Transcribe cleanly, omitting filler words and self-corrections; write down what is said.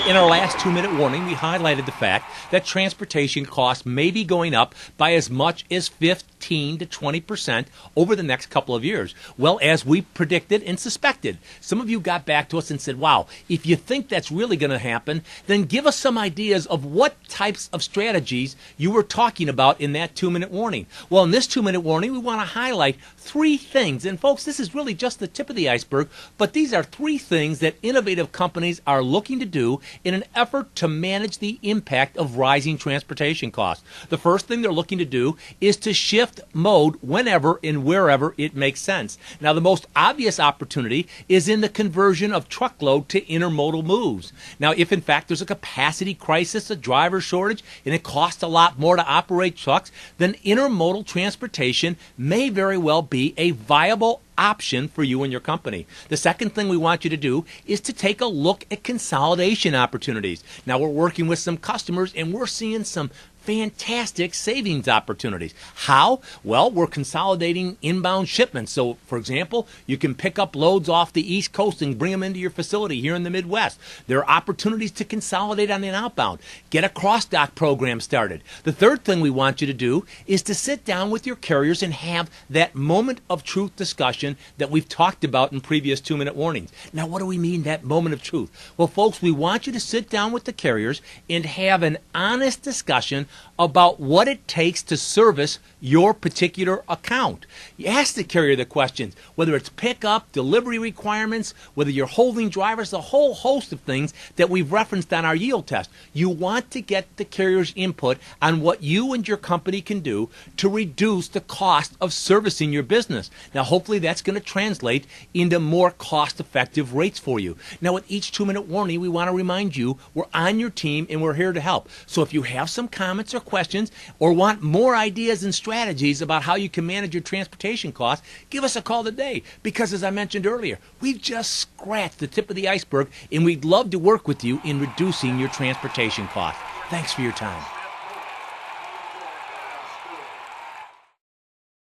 In our last 2-minute warning, we highlighted the fact that transportation costs may be going up by as much as 15 to 20% over the next couple of years. Well, as we predicted and suspected, some of you got back to us and said, wow, if you think that's really going to happen, then give us some ideas of what types of strategies you were talking about in that 2-minute warning. Well, in this 2-minute warning, we want to highlight 3 things. And folks, this is really just the tip of the iceberg, but these are 3 things that innovative companies are looking to do in an effort to manage the impact of rising transportation costs. The first thing they're looking to do is to shift mode whenever and wherever it makes sense. Now, the most obvious opportunity is in the conversion of truckload to intermodal moves. Now, if in fact there's a capacity crisis, a driver shortage, and it costs a lot more to operate trucks, then intermodal transportation may very well be a viable option for you and your company. The second thing we want you to do is to take a look at consolidation opportunities. Now, we're working with some customers and we're seeing some fantastic savings opportunities. How? Well, we're consolidating inbound shipments. So, for example, you can pick up loads off the East Coast and bring them into your facility here in the Midwest. There are opportunities to consolidate on an outbound. Get a cross-dock program started. The third thing we want you to do is to sit down with your carriers and have that moment of truth discussion that we've talked about in previous 2-minute warnings. Now, what do we mean, that moment of truth? Well, folks, we want you to sit down with the carriers and have an honest discussion about what it takes to service your particular account. You ask the carrier the questions, whether it's pickup, delivery requirements, whether you're holding drivers, a whole host of things that we've referenced on our yield test. You want to get the carrier's input on what you and your company can do to reduce the cost of servicing your business. Now, hopefully that's going to translate into more cost-effective rates for you. Now, with each 2-minute warning, we want to remind you we're on your team and we're here to help. So if you have some comments or questions or want more ideas and strategies about how you can manage your transportation costs, give us a call today, because as I mentioned earlier, we've just scratched the tip of the iceberg and we'd love to work with you in reducing your transportation costs. Thanks for your time.